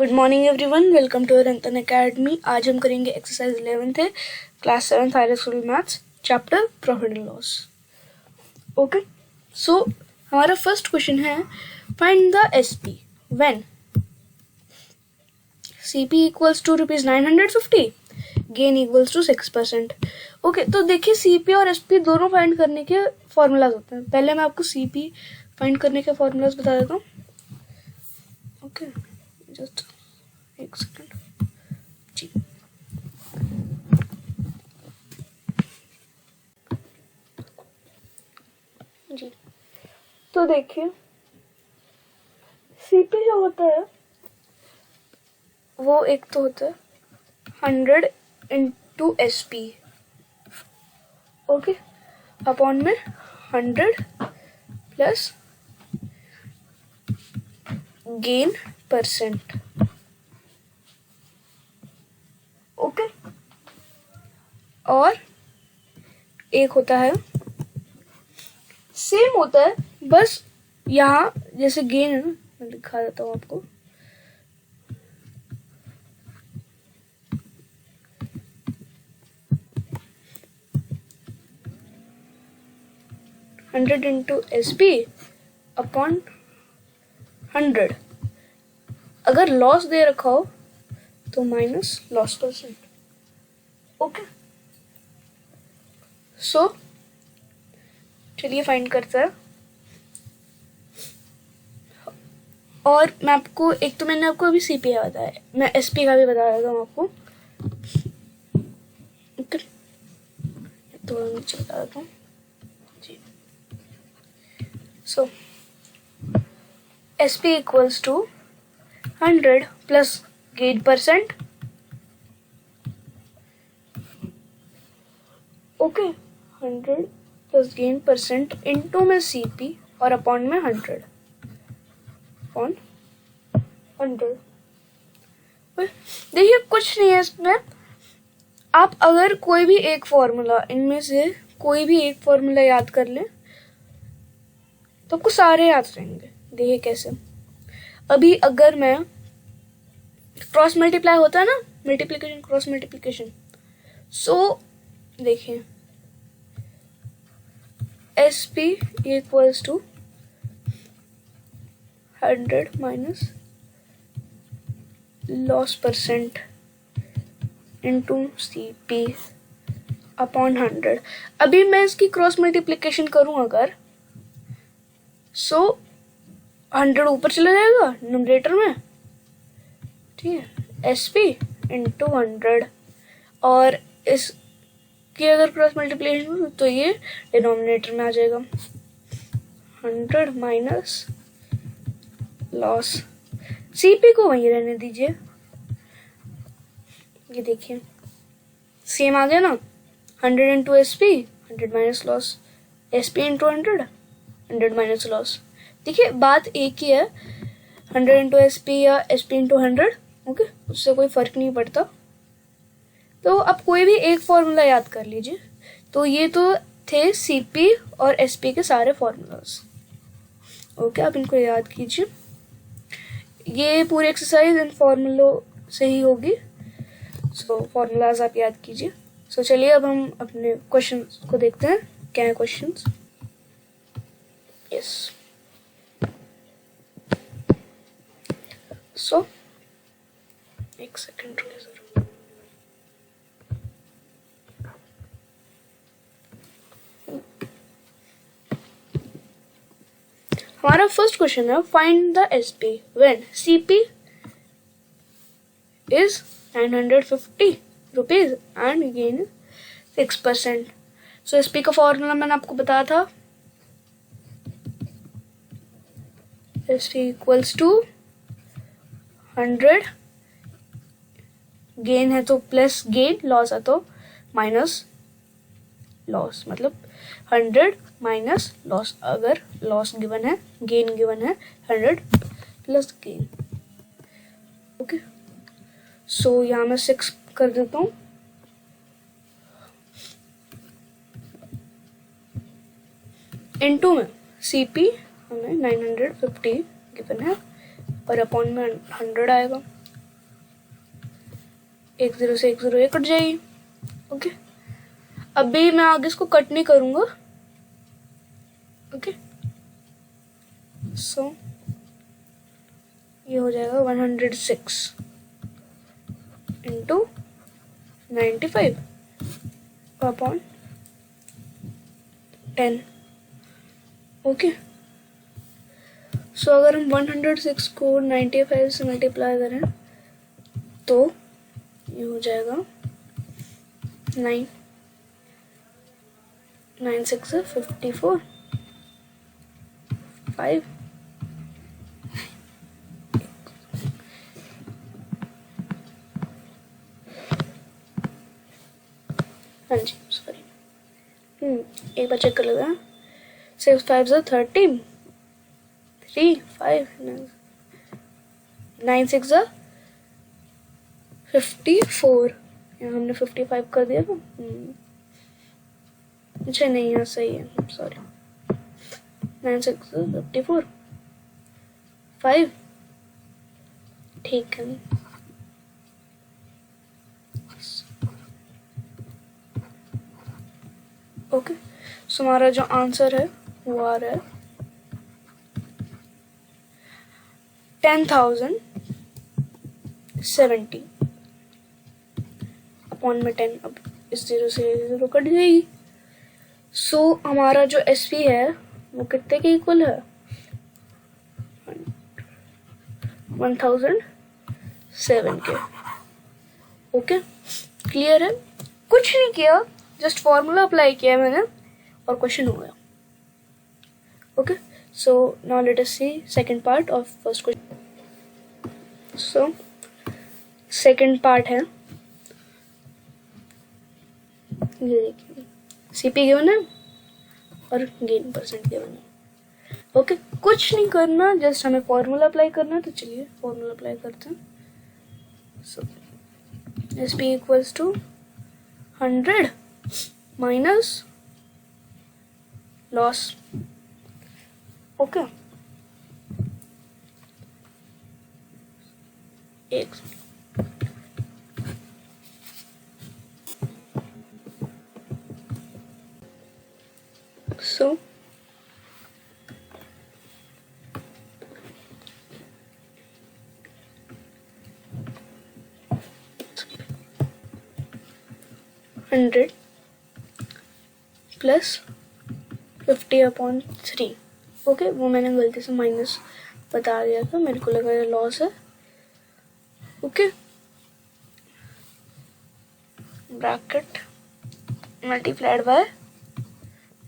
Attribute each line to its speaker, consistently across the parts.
Speaker 1: Good morning everyone, welcome to Rantan academy. आज हम करेंगे एक्सरसाइज 11th है, class 7th higher school maths, chapter profit and loss. Okay, so हमारा first question है find the SP when CP equals to ₹950, gain equals to 6%। Okay, तो देखिए CP और SP दोनों फाइंड करने के फॉर्मूलाज होते हैं। पहले मैं आपको सीपी फाइंड करने के फॉर्मूलाज बता देता हूँ। ओके, जस्ट एक सेकंड जी। तो देखिए सीपी जो होता है वो एक तो होता है 100 इंटू एसपी, ओके, अपॉन में 100 प्लस गेन परसेंट। ओके, और एक होता है सेम होता है, बस यहाँ जैसे गेन है ना, मैं दिखा देता हूँ आपको। Hundred into S P upon 100। अगर लॉस दे रखा हो तो माइनस लॉस परसेंट। ओके, सो चलिए फाइंड करते हैं। और मैं आपको एक तो मैंने आपको अभी सीपी का बताया, मैं एसपी का भी बता देता हूँ आपको। ओके, थोड़ा नीचे बता देता हूँ जी। So SP equals to 100 plus gain percent. Okay, 100 plus gain percent into में सीपी और अपॉन में 100 अपॉन 100। देखिए कुछ नहीं है इसमें। आप अगर कोई भी एक फॉर्मूला, इनमें से कोई भी एक फॉर्मूला याद कर लें तो आपको सारे याद रहेंगे। देखिए कैसे, अभी अगर मैं क्रॉस मल्टीप्लाई होता है ना, मल्टीप्लिकेशन क्रॉस मल्टीप्लिकेशन, सो देखिए S P equals to 100 minus loss percent into C P upon 100। अभी मैं इसकी क्रॉस मल्टीप्लिकेशन करूं अगर, सो 100 ऊपर चला जाएगा न्यूमरेटर में, ठीक है, एस पी इंटू 100, और इसकी अगर क्रॉस मल्टीप्लिकेशन तो ये डिनोमिनेटर में आ जाएगा 100 माइनस लॉस। सीपी को वहीं रहने दीजिए, ये देखिए सेम आ गया ना, 100 into S P 100 minus loss, S P into 100 100 minus loss. देखिए बात एक ही है, 100 इंटू एस पी या एस पी इंटू 100, ओके, उससे कोई फर्क नहीं पड़ता। तो आप कोई भी एक फॉर्मूला याद कर लीजिए। तो ये तो थे सीपी और एसपी के सारे फॉर्मूलाज। ओके, आप इनको याद कीजिए। ये पूरी एक्सरसाइज इन फॉर्मूलों से ही होगी, सो फॉर्मूलाज आप याद कीजिए। सो चलिए अब हम अपने क्वेश्चन को देखते हैं, क्या है क्वेश्चंस। यस, सो एक सेकेंड रुकिए। हमारा फर्स्ट क्वेश्चन है find the SP when CP is 950 rupees and gain 6%। So SP का फॉर्मूला मैंने आपको बताया था, एसपी इक्वल्स टू 100, गेन है तो प्लस गेन, लॉस है तो माइनस लॉस, मतलब 100 माइनस लॉस। अगर लॉस गिवन है, गेन गिवन है 100 प्लस गेन। ओके, सो यहाँ मैं 6 कर देता हूँ, इनटू में सीपी हमें 950 गिवन है और अपॉन में 100 आएगा। एक जीरो से एक जीरो ये कट जाएगी। ओके, अभी मैं आगे इसको कट नहीं करूंगा। ओके, सो ये हो जाएगा 106 इंटू 95 अपॉन 10। ओके, सो अगर हम 106 को 95 से मल्टीप्लाई करें तो ये हो जाएगा 9 9 6 54 5। हाँ जी, सॉरी, एक बार चेक कर लेते हैं। 6 5 13 3 5 9 6 54। यहाँ हमने 55 कर दिया था। अच्छा नहीं, यहाँ सही है, सॉरी। 9 6 54 5, ठीक है। ओके, सो हमारा जो आंसर है वो आ रहा है 10,070 अपॉन में 10। अब इस जीरो से जीरो कट जाएगी। सो हमारा जो एसपी है वो कितने के इक्वल है? 1007 के। ओके, क्लियर है? कुछ नहीं किया, जस्ट फॉर्मूला अप्लाई किया मैंने और क्वेश्चन हो गया। Okay, so now let us see second part of first question. So second part है, ये देखिए, सीपी गिवन है और गेन परसेंट गिवन है। ओके, कुछ नहीं करना, जस्ट हमें फॉर्मूला अप्लाई करना है। तो चलिए फॉर्मूला अप्लाई करते हैं। So S P equals to 100 minus loss. Okay, एक सो हंड्रेड प्लस 50/3। ओके, वो मैंने गलती से माइनस बता दिया था, मेरे को लगा ये लॉस है। Okay, bracket multiplied by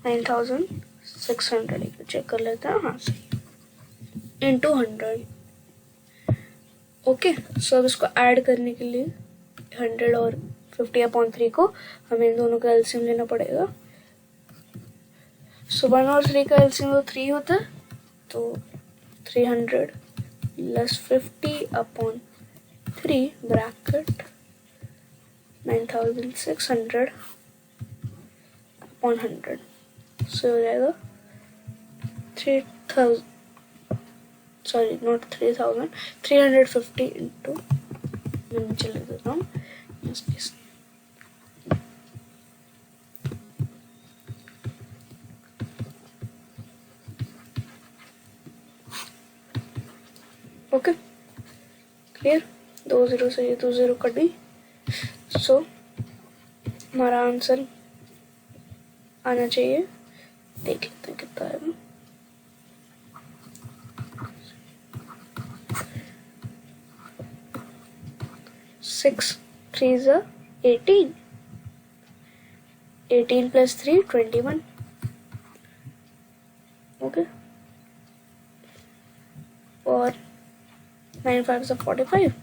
Speaker 1: 9600, check कर लेते हैं। हाँ सही, इंटू 100। ओके, सो अब इसको ऐड करने के लिए 100 और 50/3 को हमें इन दोनों का एलसीएम लेना पड़ेगा। सो 1 और 3 का एलसीएम तो 3 होता है, तो 300 प्लस 50/3 ब्रैकेट 9600/100। सो हो जाएगा 3000, सॉरी नॉट 3000, 350 इंटू, मैं नीचे लिख देता हूँ। Okay, clear? 2 जीरो से ये 2 जीरो कट गई। सो हमारा आंसर आना चाहिए, देख लेते हैं कितना आएगा। Six 3 18, 18 plus 3 21। ओके, और 9 5 45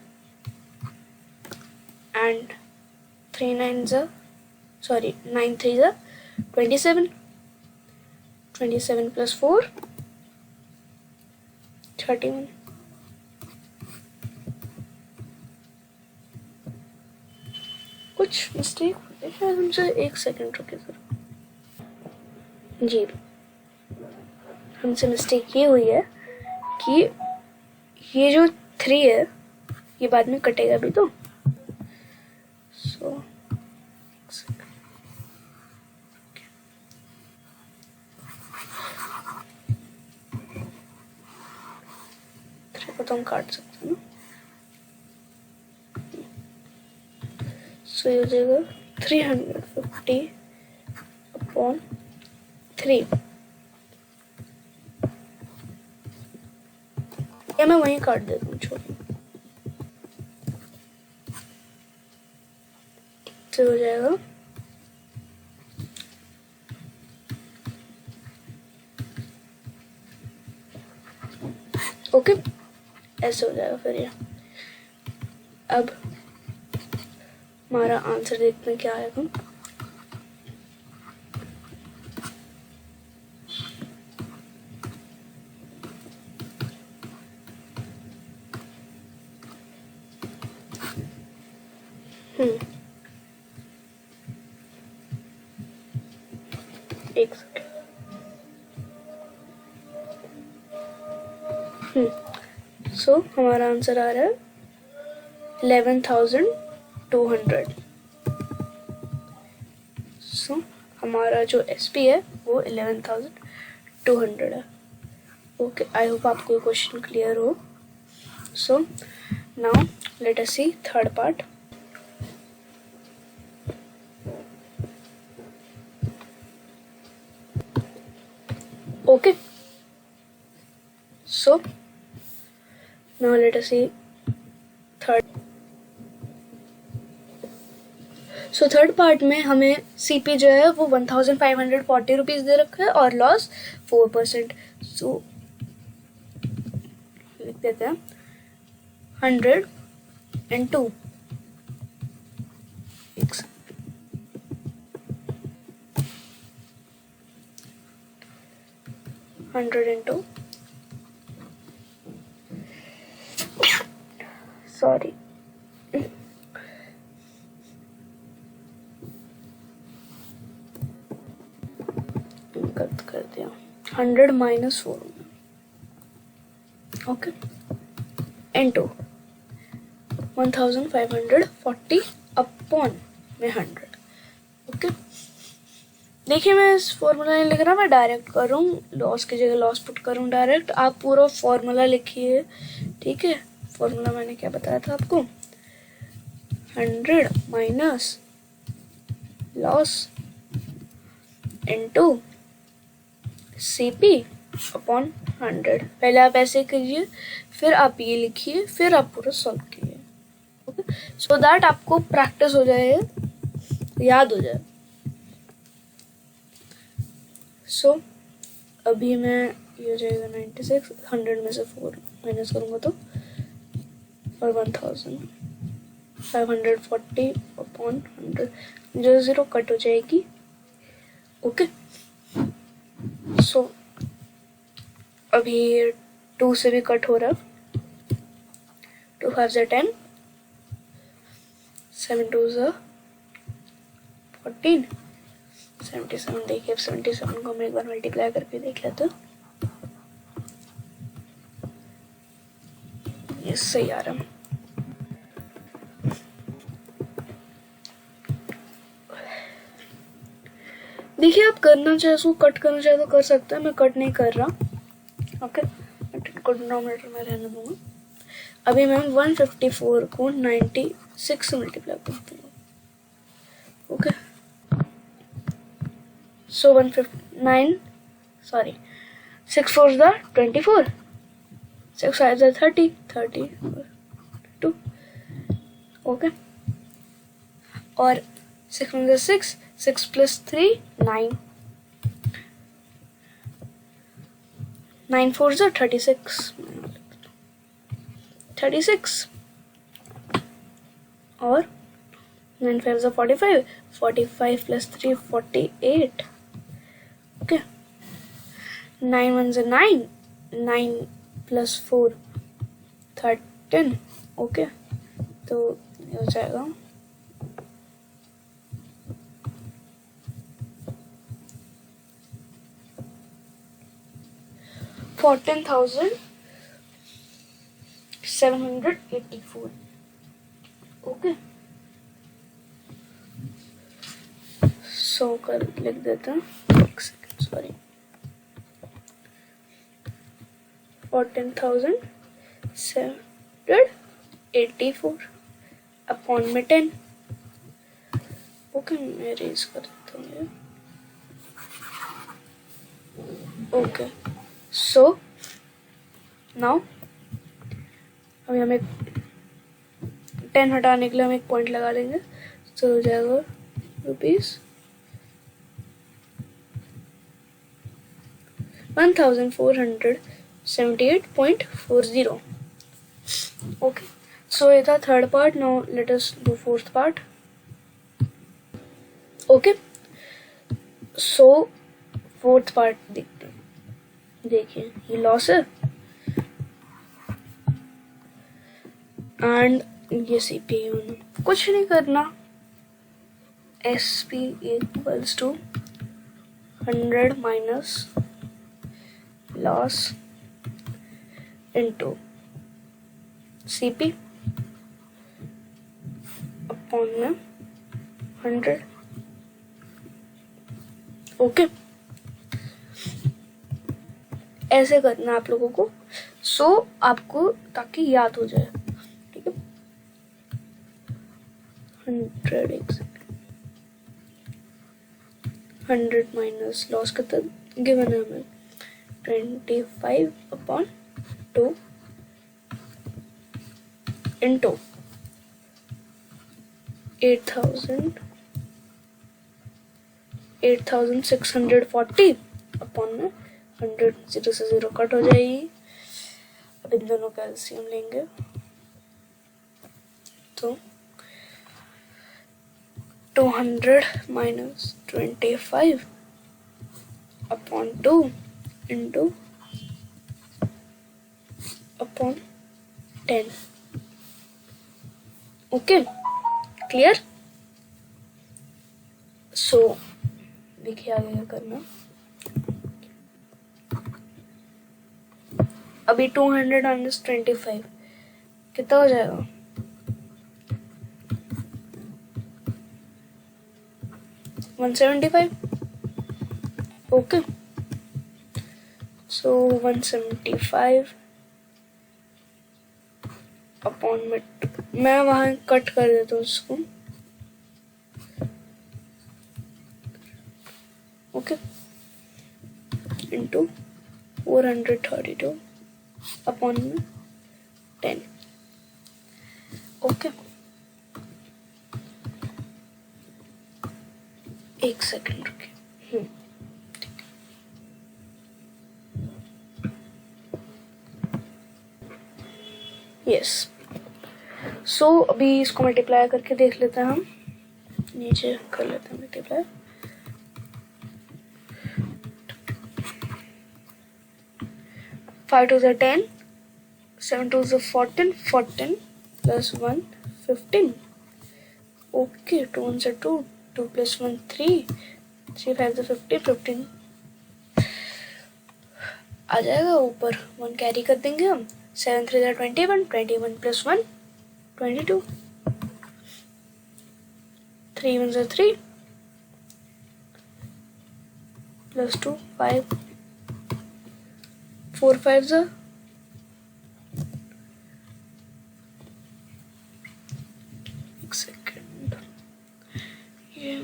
Speaker 1: and 3 9 sorry 9 3 27, 27 plus 4 31। कुछ मिस्टेक हुई है शायद हमसे, एक सेकंड रुके सर जी। हमसे मिस्टेक ये हुई है कि ये जो 3 है ये बाद में कटेगा भी, तो सो तो हम काट सकते हैं ना। सो ये हो जाएगा 350/3। या मैं वहीं काट देता हूँ, छोड़ो। तो हो जाएगा ओके, ऐसे हो जाएगा फिर ये। अब हमारा आंसर देखते हैं क्या आएगा। एक सेकेंड। सो हमारा आंसर आ रहा है 11,200। सो हमारा जो SP है वो 11,200 है। ओके, आई होप आपको ये क्वेश्चन क्लियर हो। So now let us see third part. Okay, so now let us see third. So third part में हमें CP जो है वो 1,540 रुपीज दे रखा है और लॉस 4%। सो लिख देते हैं 102 102 सॉरी गलत कर दिया। 100 - 4 ओके, इंटू 1,540 अपॉन में 100। ओके, देखिए मैं इस फॉर्मूला नहीं लिख रहा, मैं डायरेक्ट कर रहा हूँ। लॉस की जगह लॉस पुट करूँ डायरेक्ट। आप पूरा फॉर्मूला लिखिए, ठीक है। फॉर्मूला मैंने क्या बताया था आपको, 100 minus loss into CP upon 100। पहले आप ऐसे करिए, फिर आप ये लिखिए, फिर आप पूरा सॉल्व कीजिए। ओके, सो दैट आपको प्रैक्टिस हो जाए, याद हो जाए। सो अभी मैं ये हो जाएगा 96, 100 में से 4 माइनस करूँगा तो, और 1,540 अपॉन 100, 0 कट हो जाएगी। ओके, सो अभी 2 से भी कट हो रहा है। 2 5 = 10, 7 2 = 14, 77। देखिए, अब 77 को हम एक बार मल्टीप्लाई करके देख लेते हैं। ये सही आ रहा है। देखिए, आप करना चाहे उसको कट करना चाहे तो कर सकते हैं, मैं कट नहीं कर रहा। ओके, मैं डिनोमिनेटर में रहने दूंगा। अभी मैं 154 को 96 से मल्टीप्लाई करती हूँ। ओके, सो 159 सॉरी 6 4 = 24, 6 5 = 30, 32। ओके, और 6 1 = 6, 6 + 3 9, 9 4 = 36, 36, और 9 5 = 45, 45 + 3 48। ओके, 9 1 = 9, 9 + 4 13। ओके, तो ये हो जाएगा 14,784। ओके, 100 कर लिख देते हैं, एक सेकेंड सॉरी, 14,784 अपॉन में 10। ओके मैं रेज कर देता हूँ ये। ओके सो नाउ अभी हमें 10 हटाने के लिए हम एक पॉइंट लगा देंगे, तो हो जाएगा ₹1,478.40। ओके सो ये था third part. Now let us do fourth part. Okay so fourth part देखते हैं। देखिए ये लॉस है एंड ये सीपीयू, कुछ नहीं करना, SP equals to 100 minus loss into CP upon में 100। ओके ऐसे करना आप लोगों को, सो आपको ताकि याद हो जाए, ठीक है। 100 माइनस लॉस का गिवन है हमें 25/2 इंटू 8,640 अपॉन में 100, 0 से 0 कट हो जाएगी। अब इन दोनों का एलसीएम लेंगे तो 200 minus 25 upon 2 into upon 10। Okay clear. So देखिए आगे क्या करना। अभी 200 माइनस 25 कितना हो जाएगा, 175। ओके सो 175 अपॉन में मैं वहां कट कर देता हूँ उसको। ओके इंटू 432 अपॉन में 10। ओके एक सेकंड रुकिए। यस सो अभी इसको मल्टीप्लाई करके देख लेते हैं हम, नीचे कर लेते हैं multiply. 5 2 are 10, 7 2 are 14, 14 plus 1 15। Okay 2 1 are 2, 2 plus 1 3, 3 5 are 50, 15 आ जाएगा ऊपर, 1 कैरी कर देंगे हम। 7 3 are 21, 21 plus 1 22, 3 1 are 3 plus 2 5, 4 5 are एक सेकेंड, ये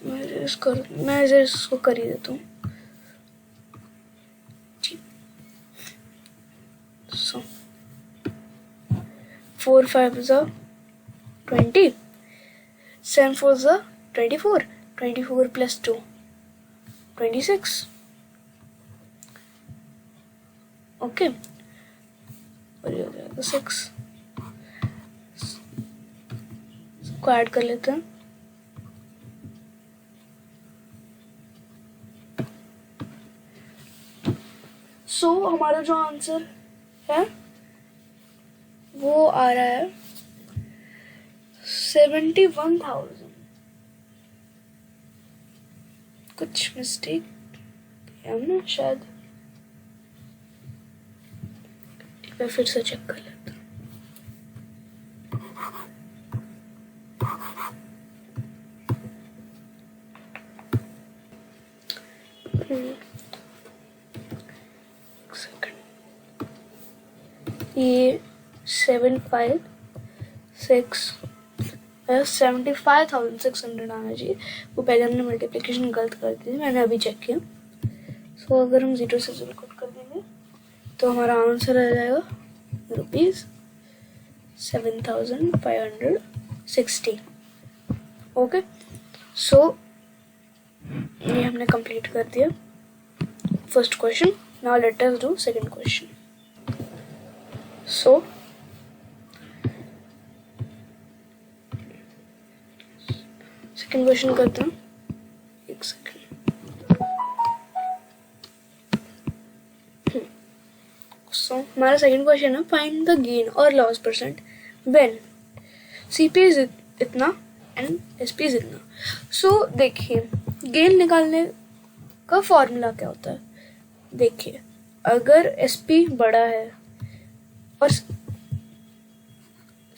Speaker 1: मैं इसको कर ही देता हूँ। So 4 5 is 20, 7 4 is 24, 24 plus 2 26। Okay और ये हो जाएगा 6 को ऐड कर लेते हैं। सो हमारा जो आंसर है वो आ रहा है 71,000। कुछ मिस्टेक है ना शायद, मैं फिर से चेक कर लेता हूँ। ये 75,600 आना चाहिए। वो पहले हमने मल्टीप्लिकेशन गलत कर दी थी, मैंने अभी चेक किया। सो अगर हम 0 से 0 कट कर देंगे तो हमारा आंसर आ जाएगा ₹7,560। ओके, सो ये हमने कंप्लीट कर दिया first question. Now let us do second question. So second question करते हैं, एक सेकंड। सो हमारा सेकंड क्वेश्चन है, फाइंड द गेन और loss percent when CP is इतना एंड एसपी इज इतना। सो देखिए, गेन निकालने का फॉर्मूला क्या होता है। देखिए, अगर एसपी बड़ा है और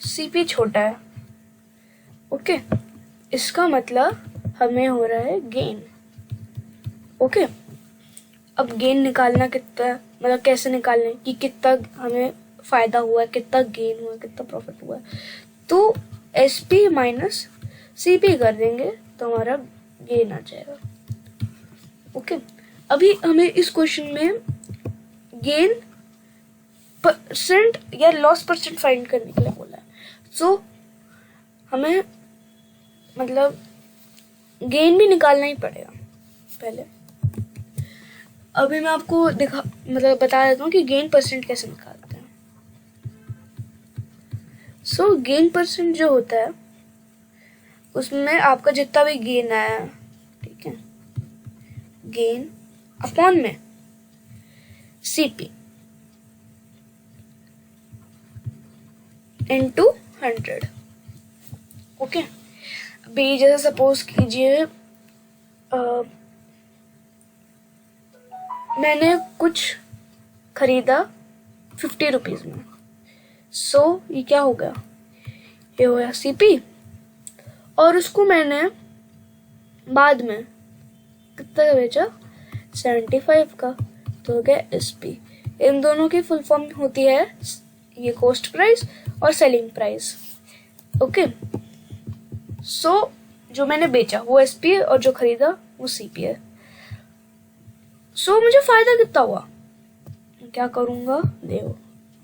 Speaker 1: सीपी छोटा है, ओके, इसका मतलब हमें हो रहा है गेन। ओके, अब गेन निकालना कितना, मतलब कैसे निकालना कि कितना हमें फायदा हुआ है, कितना गेन हुआ है, कितना प्रॉफिट हुआ है। तो एसपी माइनस सीपी कर देंगे तो हमारा गेन आ जाएगा। ओके, अभी हमें इस क्वेश्चन में गेन परसेंट या लॉस परसेंट फाइंड करने के लिए बोला है। सो हमें मतलब गेन भी निकालना ही पड़ेगा पहले। अभी मैं आपको बता देता हूँ कि गेन परसेंट कैसे निकालते हैं। सो गेन परसेंट जो होता है उसमें आपका जितना भी गेन आया, ठीक है, गेन अपॉन में सीपी इनटू 100। ओके, अभी जैसे सपोज कीजिए मैंने कुछ खरीदा 50 रुपीज में। सो ये क्या हो गया, ये हो गया सीपी, और उसको मैंने बाद में कितना का बेचा, 75 का, तो हो गया एसपी। इन दोनों की फुल फॉर्म होती है ये कॉस्ट प्राइस और सेलिंग प्राइस। ओके, सो जो मैंने बेचा वो एसपी है और जो खरीदा वो सीपी है। सो मुझे फायदा कितना हुआ, क्या करूंगा, देखो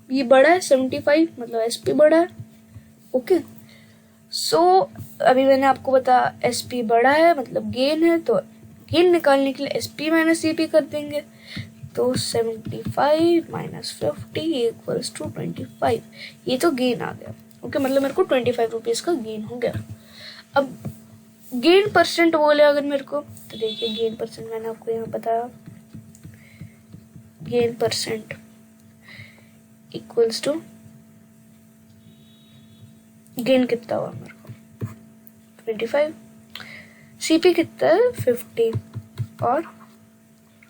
Speaker 1: ये बड़ा है 75, मतलब एसपी बड़ा है। ओके, सो अभी मैंने आपको बताया एसपी बड़ा है मतलब गेन है, तो गेन निकालने के लिए एसपी माइनस सीपी कर देंगे। तो 75 माइनस 50 इक्वल्स टू 25। ये तो गेन आ गया। ओके, मतलब मेरे को 25 रुपीज का गेन हो गया। अब गेन परसेंट बोले अगर मेरे को, तो देखिए गेन परसेंट मैंने आपको यहाँ बताया, gain percent equals to gain कितना हुआ मेरे को 25, सीपी कितना है 50 और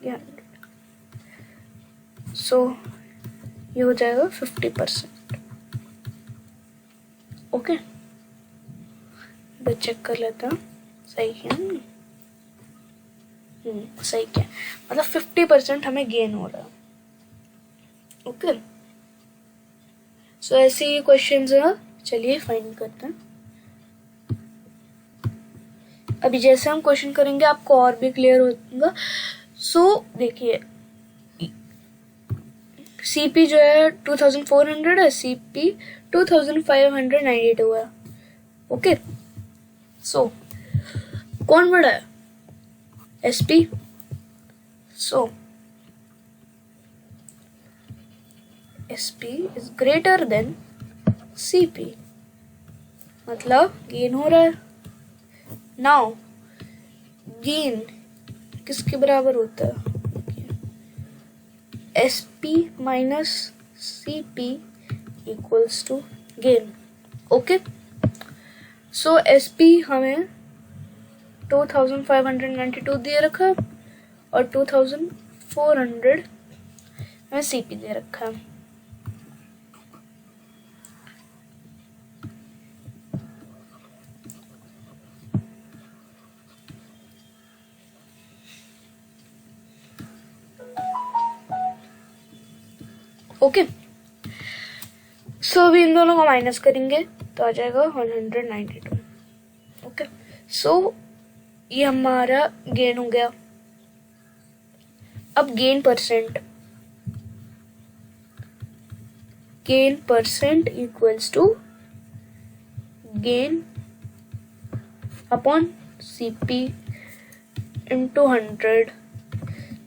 Speaker 1: 100। सो ये हो जाएगा 50%। ओके, चेक कर लेता हूँ सही है। सही क्या, मतलब 50% हमें गेन हो रहा है। ओके, सो ऐसे ही क्वेश्चंस है, चलिए फाइंड करते हैं। अभी जैसे हम क्वेश्चन करेंगे आपको और भी क्लियर होगा। सो देखिए, सीपी जो है 2400 है, सीपी 2592 है। ओके, सो कौन बड़ा है, SP. So SP is greater than CP, मतलब गेन हो रहा है। नाउ गेन किसके बराबर होता है, SP minus CP equals to gain. Okay, so SP हमें 2592 दे रखा और 2400 हमें सीपी दे रखा है। ओके, सो अभी इन दोनों को माइनस करेंगे तो आ जाएगा 192। ओके, सो ये हमारा गेन हो गया। अब gain percent equals to gain upon CP into 100।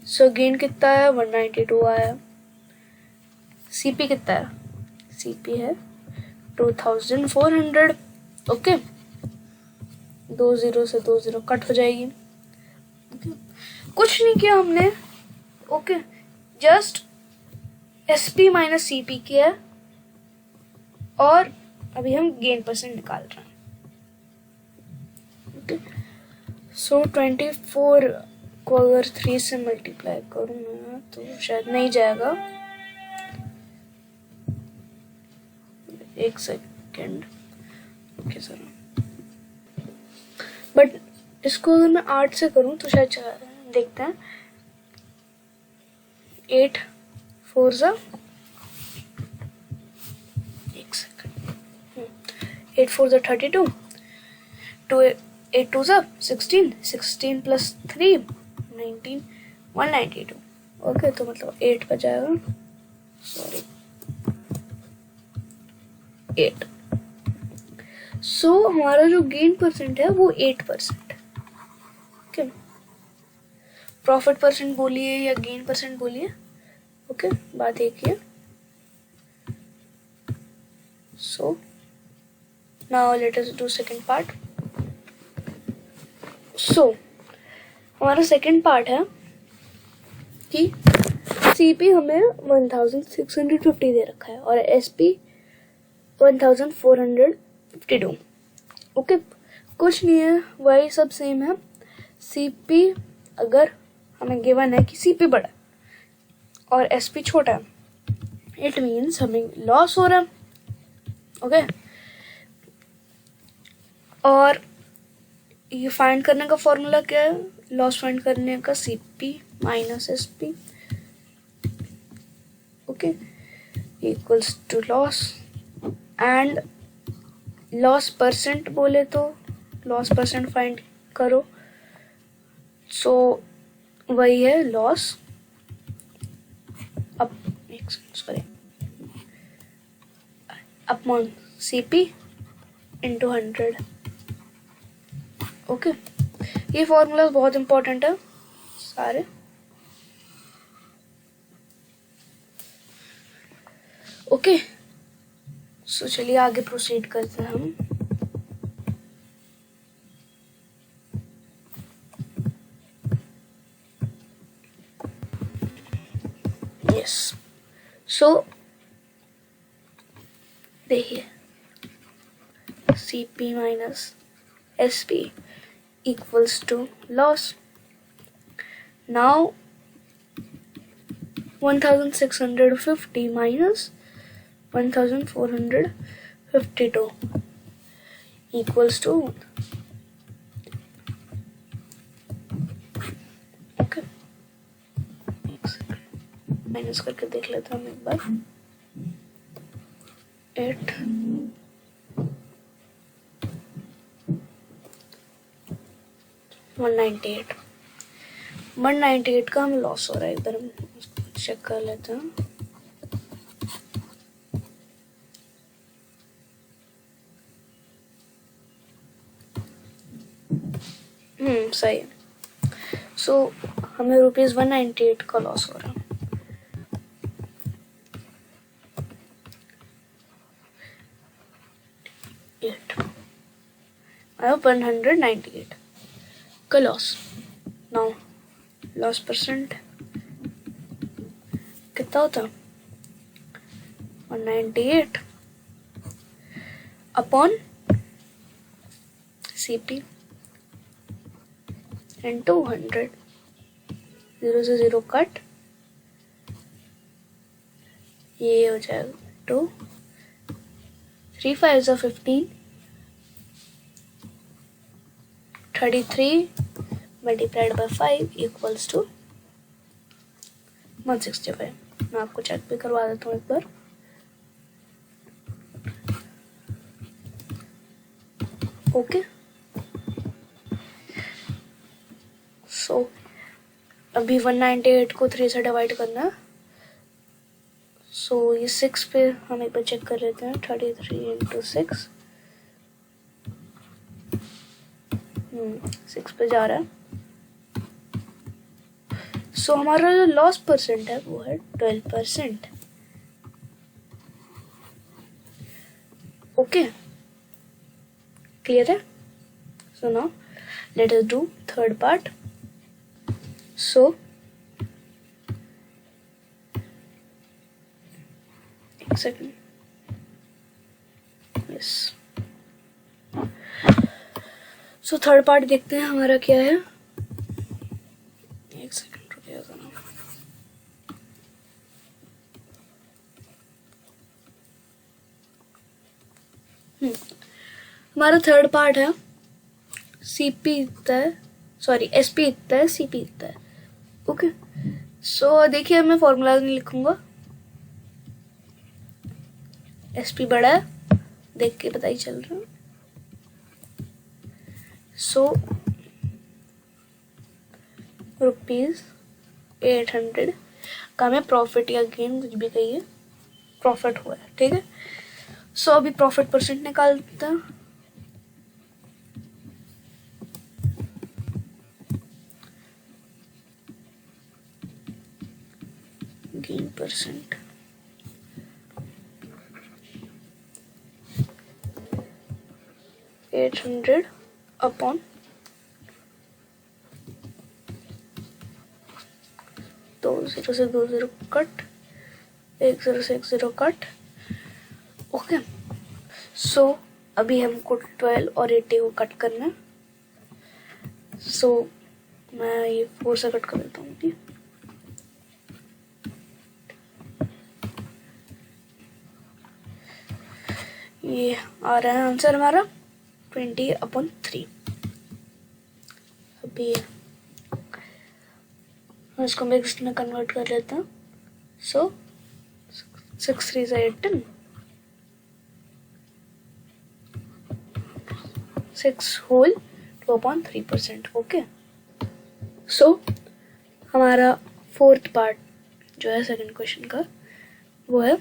Speaker 1: So gain कितना है, 192 आया। सीपी कितना है, सीपी है 2400। ओके, 2 0 से 2 0 कट हो जाएगी। okay. कुछ नहीं किया हमने। Okay, just SP minus CP किया है और अभी हम गेन परसेंट निकाल रहे हैं। ओके, सो 24 को अगर 3 से मल्टीप्लाई करूँ ना तो शायद नहीं जाएगा। एक सेकेंड। ओके सर, बट इसको अगर मैं 8 से करूँ तो शायद देखते हैं। 8 4 जा, एक सेकेंड, 8 4 जा 32, 8 2 जा 16, 16 प्लस 3 19, 192। ओके, तो मतलब 8 का जाएगा, सॉरी 8। सो हमारा जो गेन परसेंट है वो 8%। ओके, प्रॉफिट परसेंट बोलिए या गेन परसेंट बोलिए, ओके, बात एक ही है। So now let us do second part. So हमारा सेकंड पार्ट है कि सीपी हमें 1650 दे रखा है और एसपी 1452। ओके, कुछ नहीं है, वही सब सेम है। सीपी अगर हमें गिवन है कि सीपी बड़ा है और एसपी छोटा है, इट मीन्स हमें लॉस हो रहा है। ओके, और ये फाइंड करने का फॉर्मूला क्या है, लॉस फाइंड करने का, CP minus SP, okay, equals to loss. And loss percent बोले तो लॉस परसेंट फाइंड करो, सो वही है loss upon CP into 100। Okay, ये फॉर्मूला बहुत इंपॉर्टेंट है सारे। ओके, सो चलिए आगे प्रोसीड करते हैं हम। यस, सो देखिए, CP minus SP equals to loss. Now 1650 minus 1452 equals to, okay, minus करके देख लेते हैं हम एक बार। 8 198 का हमें लॉस हो रहा है। इधर हम चेक कर लेते हैं। सही है। सो हमें ₹198 का लॉस हो रहा है। I have 198 का लॉस। नाउ लॉस परसेंट कितना होता, 198 अपॉन सीपी इंटू 100। 0 से 0 कट, ये हो जाएगा 2 3 5 is 15, 33 multiplied by 5 equals to 165। मैं आपको चेक भी करवा देता हूँ एक बार। ओके, सो अभी 198 को 3 से डिवाइड करना है। सो ये 6 पे हम एक बार चेक कर लेते हैं। 33 इंटू 6, 6 पे जा रहा है। सो हमारा जो लॉस परसेंट है वो है 12%। ओके, क्लियर है? So now let us do third part. So एक second, yes. So third part देखते हैं हमारा क्या है। एक सेकेंड रुकिएगा ना। हमारा थर्ड पार्ट है सीपी इतना है, सॉरी एसपी इतना है, सीपी इतना है। ओके, सो देखिए मैं फॉर्मूला नहीं लिखूंगा, एसपी बड़ा है, देख के पता ही चल रहा है। सो ₹800 का हमें प्रॉफिट या गेन कुछ भी कहिए, प्रॉफिट हुआ है, ठीक है। सो अभी प्रॉफिट परसेंट निकालते हैं। गेन परसेंट $800 अपॉन 20 से 20 कट, 10 से 10 कट। ओके, सो अभी हमको 12 और 80 को कट करना है। सो मैं ये 4 से कट कर देता हूँ। ये आ रहा है आंसर हमारा 20/3। अभी हम इसको मिक्स्ड में कन्वर्ट कर लेते हैं। सो 6 3 से 18, 6 होल 2.3%। ओके, सो हमारा फोर्थ पार्ट जो है सेकंड क्वेश्चन का वो है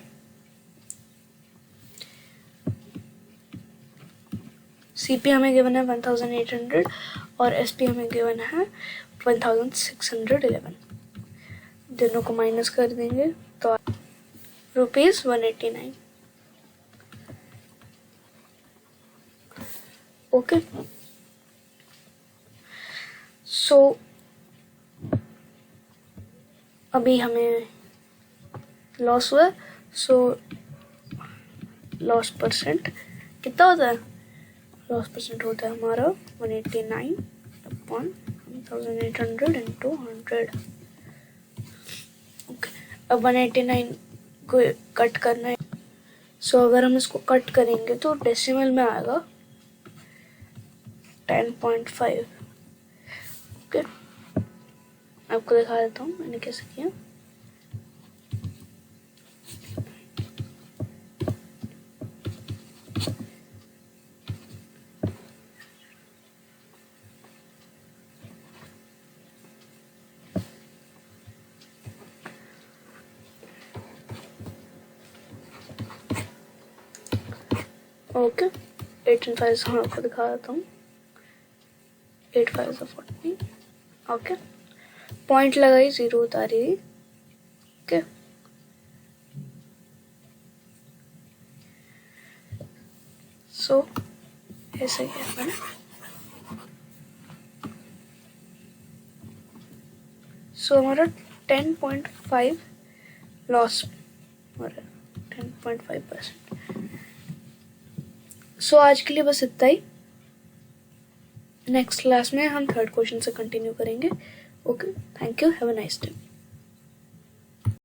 Speaker 1: सीपी हमें गिवन है 1800 और एसपी हमें गिवन है 1611। दोनों को माइनस कर देंगे तो ₹189। ओके, सो अभी हमें लॉस हुआ। सो लॉस परसेंट कितना होता है? लॉस परसेंट होता है हमारा 189/1800 इंटू 100। ओके, अब 189 को कट करना है। सो अगर हम इसको कट करेंगे तो डेसिमल में आएगा 10.5। ओके, आपको दिखा देता हूँ मैंने कैसे किया। ओके, 8 and 5 हम आपको दिखा देता हूँ। 8 5 40। ओके, पॉइंट लगाई, 0 उतारी। ओके, सो ऐसे ही है। सो हमारा 10.5 लॉस, 10.5%। सो आज के लिए बस इतना ही। नेक्स्ट क्लास में हम थर्ड क्वेश्चन से कंटिन्यू करेंगे। Okay, thank you, have a nice day.